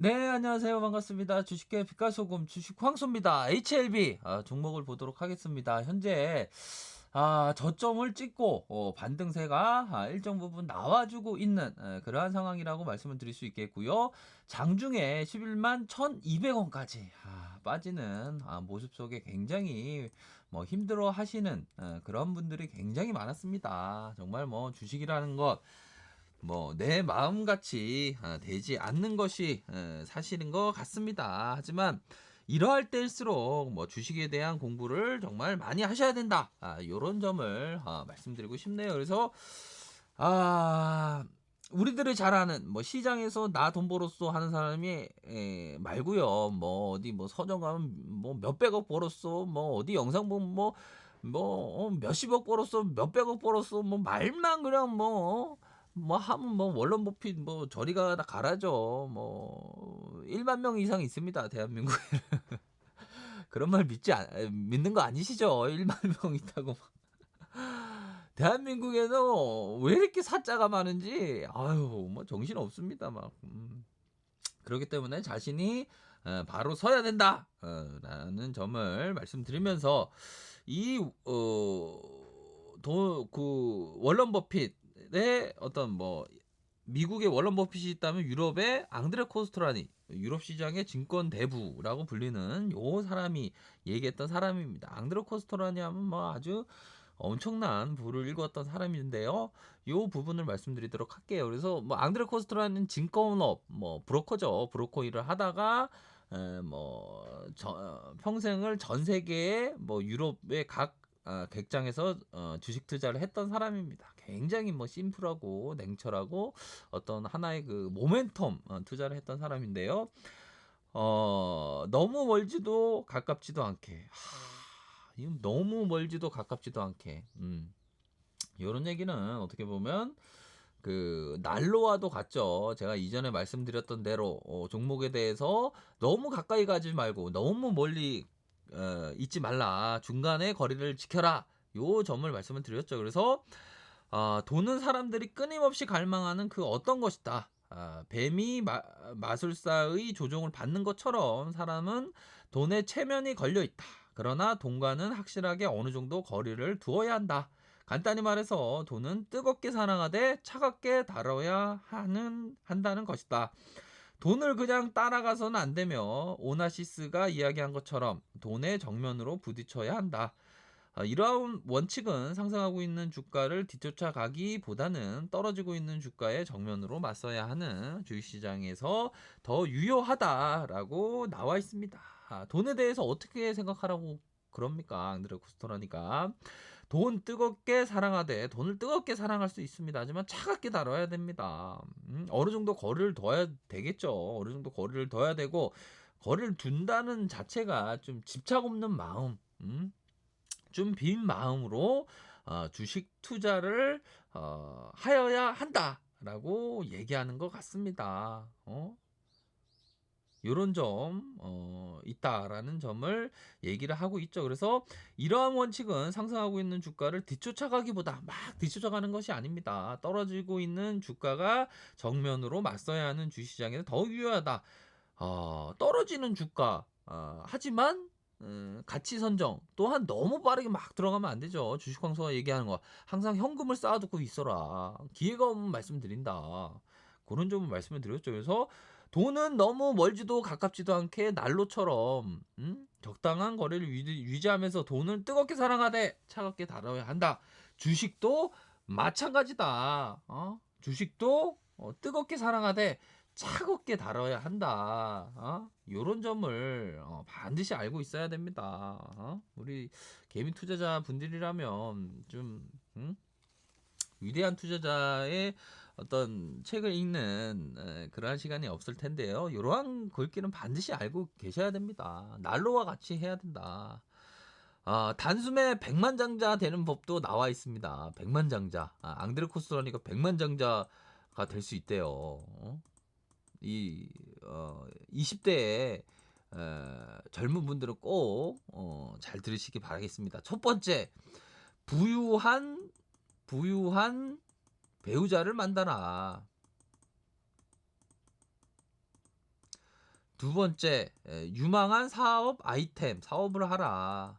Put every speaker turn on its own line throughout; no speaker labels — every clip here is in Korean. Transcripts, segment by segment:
네, 안녕하세요. 반갑습니다. 주식계 빛깔소금 주식 황소입니다. HLB 종목을 보도록 하겠습니다. 현재 저점을 찍고 반등세가 일정 부분 나와주고 있는 그러한 상황이라고 말씀을 드릴 수 있겠고요. 장중에 11만 1,200원까지 빠지는 모습 속에 굉장히 뭐 힘들어 하시는 그런 분들이 굉장히 많았습니다. 정말 뭐 주식이라는 것 뭐 내 마음같이 되지 않는 것이 사실인 것 같습니다. 하지만 이러할 때일수록 뭐 주식에 대한 공부를 정말 많이 하셔야 된다. 요런 점을 말씀드리고 싶네요. 그래서 우리들이 잘 아는 뭐 시장에서 나 돈 벌었어 하는 사람이 말고요. 뭐 어디 뭐 서점 가면 뭐 몇백억 벌었어. 뭐 어디 영상 보면 몇십억 벌었어. 몇백억 벌었어. 뭐 말만 그냥 뭐 하면 뭐 원론 버핏 뭐 저리 가라죠. 뭐 1만 명 이상 있습니다. 대한민국에. 그런 말 믿는 거 아니시죠? 1만 명 있다고. 대한민국에서 왜 이렇게 사자가 많은지 아유 뭐 정신 없습니다. 막. 그렇기 때문에 자신이 바로 서야 된다 라는 점을 말씀드리면서 그 워런 버핏의 어떤 뭐 미국의 워런 버핏이 있다면 유럽의 앙드레 코스토라니 유럽 시장의 증권 대부라고 불리는 요 사람이 얘기했던 사람입니다. 앙드레 코스토라니 하면 뭐 아주 엄청난 부를 일궜던 사람인데요. 요 부분을 말씀드리도록 할게요. 그래서 뭐 앙드레 코스토라는 증권업 뭐 브로커죠. 브로커 일을 하다가 평생을 전 세계의 뭐 유럽의 각 객장에서 주식 투자를 했던 사람입니다. 굉장히 뭐 심플하고 냉철하고 어떤 하나의 그 모멘텀 투자를 했던 사람인데요. 너무 멀지도 가깝지도 않게. 이건 너무 멀지도 가깝지도 않게. 요런 얘기는 어떻게 보면 그 난로와도 같죠. 제가 이전에 말씀드렸던 대로 종목에 대해서 너무 가까이 가지 말고 너무 멀리 있지 말라. 중간에 거리를 지켜라. 요 점을 말씀을 드렸죠. 그래서 돈은 사람들이 끊임없이 갈망하는 그 어떤 것이다. 뱀이 마술사의 조종을 받는 것처럼 사람은 돈에 체면이 걸려 있다. 그러나 돈과는 확실하게 어느 정도 거리를 두어야 한다. 간단히 말해서 돈은 뜨겁게 사랑하되 차갑게 다뤄야 한다는 것이다. 돈을 그냥 따라가서는 안 되며 오나시스가 이야기한 것처럼 돈의 정면으로 부딪혀야 한다. 이러한 원칙은 상승하고 있는 주가를 뒤쫓아가기보다는 떨어지고 있는 주가의 정면으로 맞서야 하는 주식시장에서 더 유효하다라고 나와 있습니다. 돈에 대해서 어떻게 생각하라고 그럽니까? 앙드레 쿠스토라니까. 돈 뜨겁게 사랑하되 돈을 뜨겁게 사랑할 수 있습니다. 하지만 차갑게 다뤄야 됩니다. 어느 정도 거리를 둬야 되겠죠. 어느 정도 거리를 둬야 되고 거리를 둔다는 자체가 좀 집착 없는 마음, 좀 빈 마음으로 주식 투자를 하여야 한다라고 얘기하는 것 같습니다. 요런 점 있다라는 점을 얘기를 하고 있죠. 그래서 이러한 원칙은 상승하고 있는 주가를 뒤쫓아가기보다 막 뒤쫓아가는 것이 아닙니다. 떨어지고 있는 주가가 정면으로 맞서야 하는 주식시장에서 더 유효하다. 떨어지는 주가 하지만 가치 선정 또한 너무 빠르게 막 들어가면 안 되죠. 주식광수가 얘기하는 거 항상 현금을 쌓아두고 있어라. 기회가 오면 말씀드린다. 그런 점을 말씀을 드렸죠. 그래서 돈은 너무 멀지도 가깝지도 않게 난로처럼 적당한 거리를 유지하면서 돈을 뜨겁게 사랑하되 차갑게 다뤄야 한다. 주식도 마찬가지다. 주식도 뜨겁게 사랑하되 차갑게 다뤄야 한다. 요런 점을 반드시 알고 있어야 됩니다. 우리 개미 투자자 분들이라면 좀 위대한 투자자의 어떤 책을 읽는 그러한 시간이 없을 텐데요. 이러한 글귀는 반드시 알고 계셔야 됩니다. 난로와 같이 해야 된다. 단숨에 백만장자 되는 법도 나와 있습니다. 백만장자. 앙드레 코스라니까 백만장자가 될 수 있대요. 20대에 젊은 분들은 꼭 잘 들으시기 바라겠습니다. 첫 번째, 부유한 배우자를 만나라. 두 번째, 유망한 사업 아이템, 사업을 하라.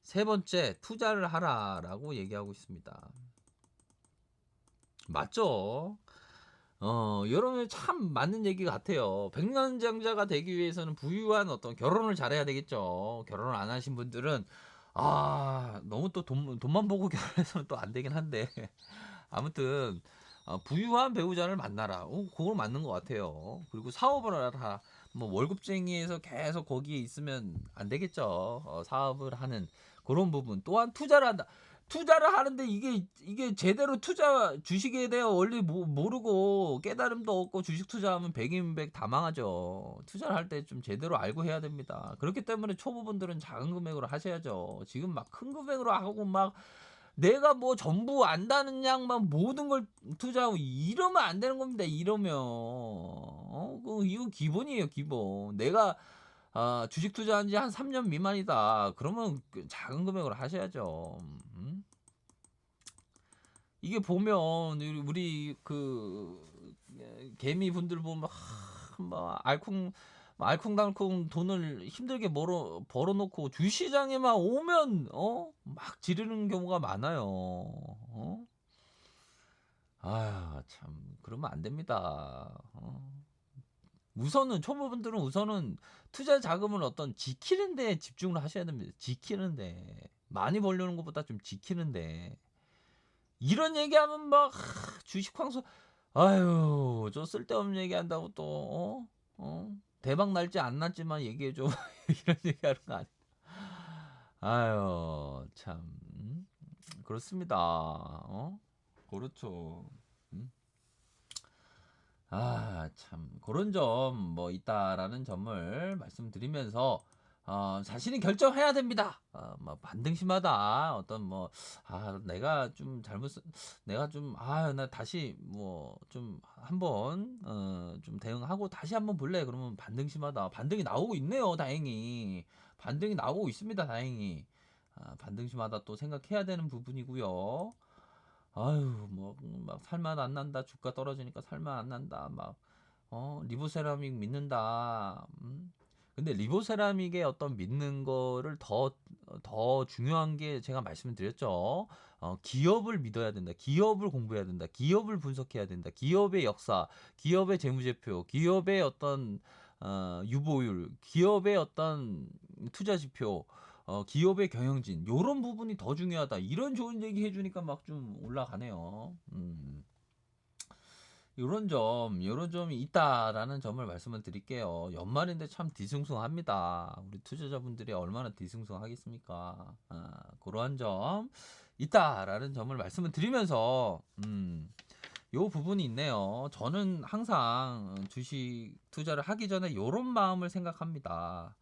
세 번째, 투자를 하라라고 얘기하고 있습니다. 맞죠? 여러분 참 맞는 얘기 같아요. 백년장자가 되기 위해서는 부유한 어떤 결혼을 잘해야 되겠죠. 결혼을 안 하신 분들은 너무 또 돈만 보고 결혼해서는 또 안 되긴 한데 아무튼 부유한 배우자를 만나라. 그거 맞는 것 같아요. 그리고 사업을 하라. 뭐 월급쟁이에서 계속 거기에 있으면 안 되겠죠. 사업을 하는 그런 부분. 또한 투자를 한다. 투자를 하는데 이게 제대로 주식에 대한 원리 모르고 깨달음도 없고 주식 투자하면 백인백 다 망하죠. 투자를 할 때 좀 제대로 알고 해야 됩니다. 그렇기 때문에 초보분들은 작은 금액으로 하셔야죠. 지금 막 큰 금액으로 하고 막 내가 뭐 전부 안다는 양만 모든 걸 투자하고 이러면 안 되는 겁니다. 이러면 이거 기본이에요, 기본. 내가 주식 투자한 지 한 3년 미만이다. 그러면 작은 금액으로 하셔야죠. 이게 보면 우리 개미 분들 보면 막 알콩달콩 돈을 힘들게 벌어놓고 주시장에만 오면 막 지르는 경우가 많아요. 아유 참 그러면 안 됩니다. 초보분들은 투자 자금을 어떤 지키는 데 집중을 하셔야 됩니다. 지키는데 많이 벌려는 것보다 좀 지키는데 이런 얘기하면 막 주식 황소 아유 저 쓸데없는 얘기한다고 또 대박 날지 안 날지만 얘기해줘 이런 얘기하는 거 아니야. 아유 참 그렇습니다. 그렇죠. 음? 참 그런 점 뭐 있다라는 점을 말씀드리면서 자신이 결정해야 됩니다. 뭐 반등심하다 어떤 뭐 내가 좀 내가 좀 나 다시 뭐 좀 한번 좀 대응하고 다시 한번 볼래 그러면 반등심하다. 반등이 나오고 있네요. 다행히 반등이 나오고 있습니다. 다행히 반등심하다 또 생각해야 되는 부분이고요. 아유 뭐 막 살만 안 난다. 주가 떨어지니까 살만 안 난다. 막 리보세라믹 믿는다. 근데 리보세라믹의 어떤 믿는 거를 더 중요한 게 제가 말씀을 드렸죠. 기업을 믿어야 된다. 기업을 공부해야 된다. 기업을 분석해야 된다. 기업의 역사, 기업의 재무제표, 기업의 어떤 유보율, 기업의 어떤 투자 지표, 기업의 경영진, 요런 부분이 더 중요하다. 이런 좋은 얘기 해주니까 막 좀 올라가네요. 요런 점이 있다라는 점을 말씀을 드릴게요. 연말인데 참 뒤숭숭합니다. 우리 투자자분들이 얼마나 뒤숭숭하겠습니까? 그러한 점 있다라는 점을 말씀을 드리면서, 요 부분이 있네요. 저는 항상 주식 투자를 하기 전에 요런 마음을 생각합니다.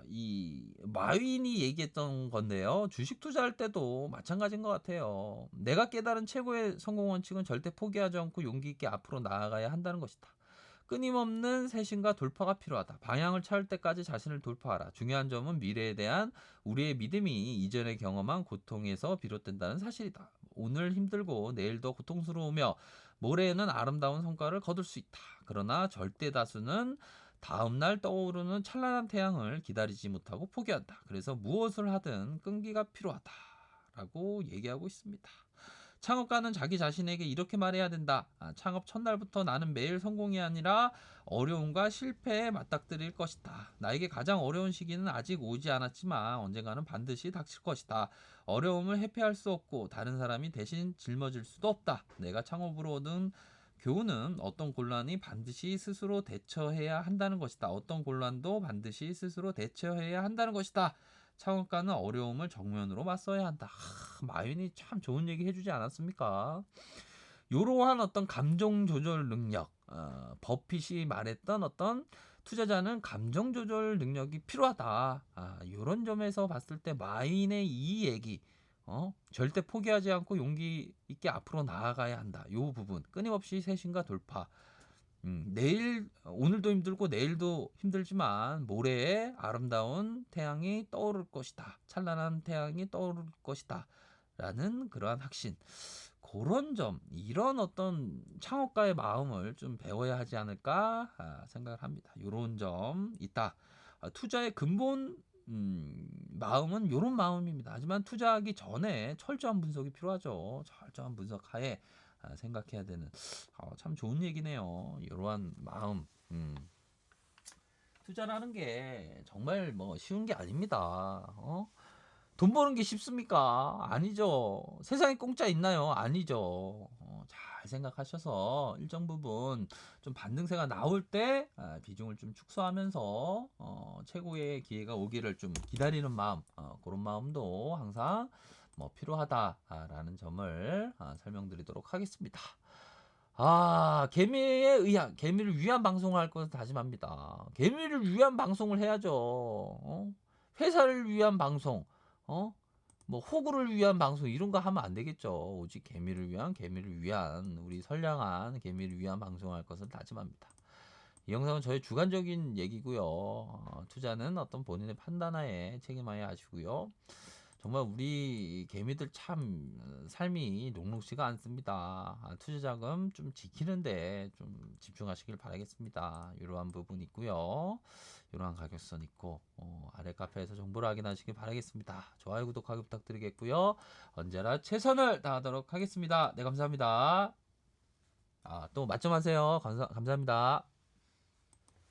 이 마윈이 얘기했던 건데요. 주식 투자할 때도 마찬가지인 것 같아요. 내가 깨달은 최고의 성공 원칙은 절대 포기하지 않고 용기 있게 앞으로 나아가야 한다는 것이다. 끊임없는 세신과 돌파가 필요하다. 방향을 찾을 때까지 자신을 돌파하라. 중요한 점은 미래에 대한 우리의 믿음이 이전에 경험한 고통에서 비롯된다는 사실이다. 오늘 힘들고 내일도 고통스러우며 모레에는 아름다운 성과를 거둘 수 있다. 그러나 절대 다수는 다음날 떠오르는 찬란한 태양을 기다리지 못하고 포기한다. 그래서 무엇을 하든 끈기가 필요하다. 라고 얘기하고 있습니다. 창업가는 자기 자신에게 이렇게 말해야 된다. 창업 첫날부터 나는 매일 성공이 아니라 어려움과 실패에 맞닥뜨릴 것이다. 나에게 가장 어려운 시기는 아직 오지 않았지만 언젠가는 반드시 닥칠 것이다. 어려움을 회피할 수 없고 다른 사람이 대신 짊어질 수도 없다. 내가 창업으로 얻은 교훈은 어떤 곤란이 반드시 스스로 대처해야 한다는 것이다. 어떤 곤란도 반드시 스스로 대처해야 한다는 것이다. 창업가는 어려움을 정면으로 맞서야 한다. 마윤이 참 좋은 얘기 해주지 않았습니까? 이러한 어떤 감정 조절 능력, 버핏이 말했던 어떤 투자자는 감정 조절 능력이 필요하다. 이런 점에서 봤을 때 마인의 이 얘기, 절대 포기하지 않고 용기 있게 앞으로 나아가야 한다. 이 부분 끊임없이 세신과 돌파. 오늘도 힘들고 내일도 힘들지만 모레에 아름다운 태양이 떠오를 것이다. 찬란한 태양이 떠오를 것이다. 라는 그러한 확신. 그런 점, 이런 어떤 창업가의 마음을 좀 배워야 하지 않을까 생각을 합니다. 요런 점 있다. 투자의 근본 마음은 요런 마음입니다. 하지만 투자하기 전에 철저한 분석이 필요하죠. 철저한 분석하에 생각해야 되는 참 좋은 얘기네요. 이러한 마음. 투자라는 게 정말 뭐 쉬운 게 아닙니다. 돈 버는 게 쉽습니까? 아니죠. 세상에 공짜 있나요? 아니죠. 잘 생각하셔서 일정 부분 좀 반등세가 나올 때 비중을 좀 축소하면서 최고의 기회가 오기를 좀 기다리는 마음, 그런 마음도 항상 뭐 필요하다라는 점을 설명드리도록 하겠습니다. 개미를 위한 방송을 할 것을 다짐합니다. 개미를 위한 방송을 해야죠. 회사를 위한 방송, 어? 뭐 호구를 위한 방송 이런 거 하면 안 되겠죠. 오직 개미를 위한 우리 선량한 개미를 위한 방송을 할 것을 다짐합니다. 이 영상은 저의 주관적인 얘기고요. 투자는 어떤 본인의 판단하에 책임하여 하시고요. 정말 우리 개미들 참 삶이 녹록지가 않습니다. 투자 자금 좀 지키는데 좀 집중하시길 바라겠습니다. 이러한 부분 있고요. 이러한 가격선 있고 아래 카페에서 정보를 확인하시길 바라겠습니다. 좋아요, 구독하기 부탁드리겠고요. 언제나 최선을 다하도록 하겠습니다. 네, 감사합니다. 또 맞점하세요. 감사합니다.